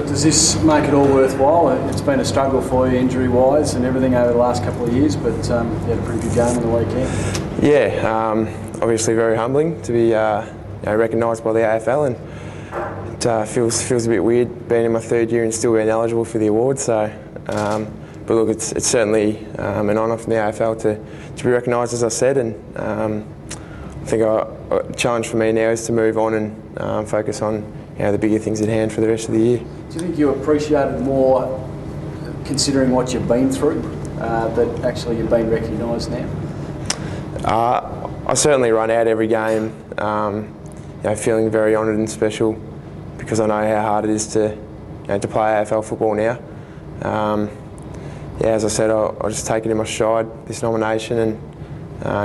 does this make it all worthwhile? It's been a struggle for you injury-wise and everything over the last couple of years, but you had a pretty good game on the weekend. Yeah, obviously very humbling to be recognised by the AFL, and it feels a bit weird being in my third year and still being eligible for the award. So, but look, it's certainly an honour from the AFL to be recognised, as I said, and I think a challenge for me now is to move on and focus on the bigger things at hand for the rest of the year. Do you think you appreciate it more, considering what you've been through, that actually you've been recognised now? I certainly run out every game feeling very honoured and special, because I know how hard it is to play AFL football now. As I said, I'll just take it in my stride, this nomination, and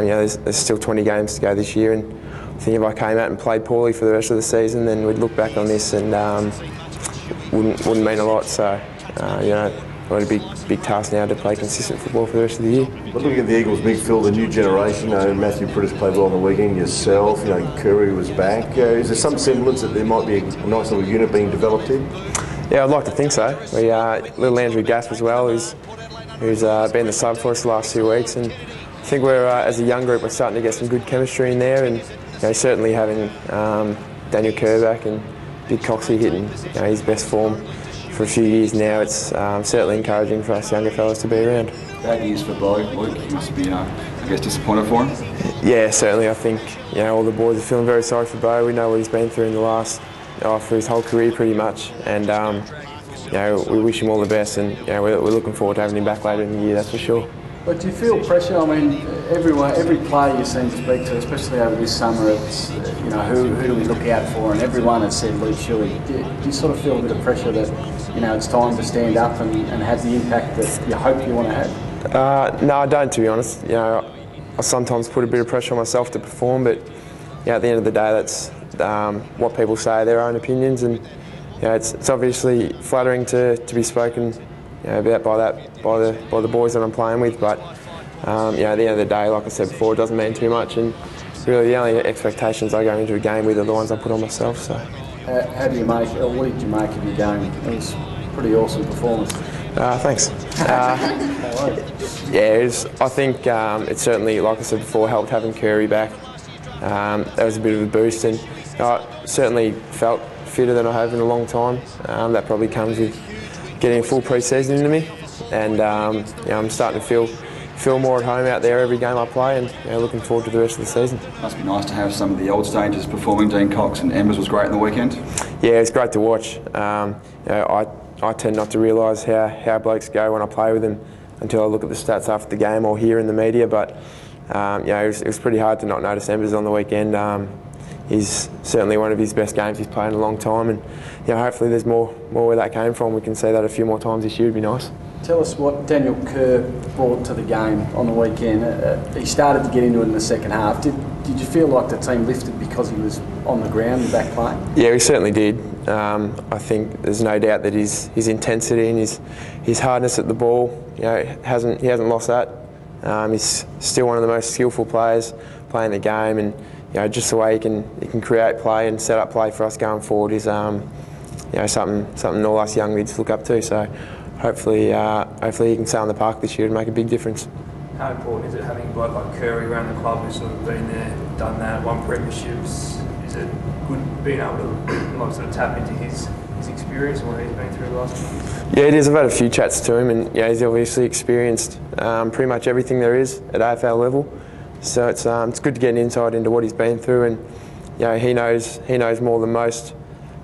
there's still 20 games to go this year, and I think if I came out and played poorly for the rest of the season, then we'd look back on this and wouldn't mean a lot. So got a big task now to play consistent football for the rest of the year. But looking at the Eagles midfield, the new generation, Matthew Priddis played well on the weekend, yourself, Curry was back. Is there some semblance that there might be a nice little unit being developed here? Yeah, I'd like to think so. Little Andrew Gasp as well, who's been the sub for us the last 2 weeks, and I think we're as a young group we're starting to get some good chemistry in there, and certainly having Daniel Kerr back and Big Coxie hitting his best form for a few years now, it's certainly encouraging for us younger fellas to be around. Bad news for Bo, Luke. You must be, I guess, disappointed for him. Yeah, certainly. I think all the boys are feeling very sorry for Bo. We know what he's been through in the last, for his whole career pretty much, and we wish him all the best, and we're looking forward to having him back later in the year, that's for sure. But do you feel pressure? I mean, every player you seem to speak to, especially over this summer, it's who do we look out for, and everyone has said Luke Shuey. Do you sort of feel a bit of pressure that it's time to stand up and have the impact that you hope you want to have? No, I don't, to be honest. I sometimes put a bit of pressure on myself to perform, but at the end of the day, that's what people say, their own opinions, and it's obviously flattering to be spoken about by the boys that I'm playing with, but at the end of the day, like I said before, it doesn't mean too much, and really the only expectations I go into a game with are the ones I put on myself. So, how do you make? Or what did you make of your game? It was a pretty awesome performance. Thanks. I think it certainly, like I said before, helped having Curry back. That was a bit of a boost, and I certainly felt fitter than I have in a long time. That probably comes with getting a full pre-season into me, and I'm starting to feel more at home out there every game I play, and looking forward to the rest of the season. Must be nice to have some of the old stagers performing. Dean Cox and Embers was great in the weekend. Yeah, it's great to watch. I tend not to realise how blokes go when I play with them until I look at the stats after the game or hear in the media, but it was pretty hard to not notice Embers on the weekend. He's certainly one of his best games he's played in a long time, and hopefully there's more where that came from. We can see that a few more times this year. Would be nice. Tell us what Daniel Kerr brought to the game on the weekend. He started to get into it in the second half. Did you feel like the team lifted because he was on the ground and back playing? Yeah, he certainly did. I think there's no doubt that his intensity and his hardness at the ball, he hasn't lost that. He's still one of the most skillful players playing the game, and just the way he can create play and set up play for us going forward is something all us young mids look up to. So hopefully he can stay on the park this year and make a big difference. How important is it having a bloke like Curry around the club who's sort of been there, done that, won premierships? Is it good being able to sort of tap into his experience and what he's been through the last few years? Yeah, it is. I've had a few chats to him, and he's obviously experienced pretty much everything there is at AFL level. So it's good to get an insight into what he's been through, and he knows more than most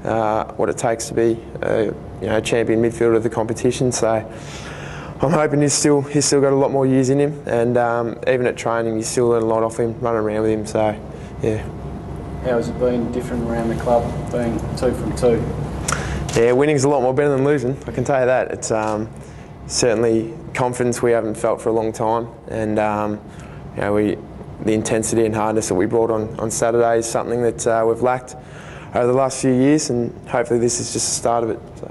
what it takes to be a champion midfielder of the competition. So I'm hoping he's still got a lot more years in him, and even at training you still learn a lot off him, running around with him. So yeah. How has it been different around the club, being 2 from 2? Yeah, winning's a lot more better than losing, I can tell you that. It's certainly confidence we haven't felt for a long time, and the intensity and hardness that we brought on Saturday is something that we've lacked over the last few years, and hopefully this is just the start of it. So.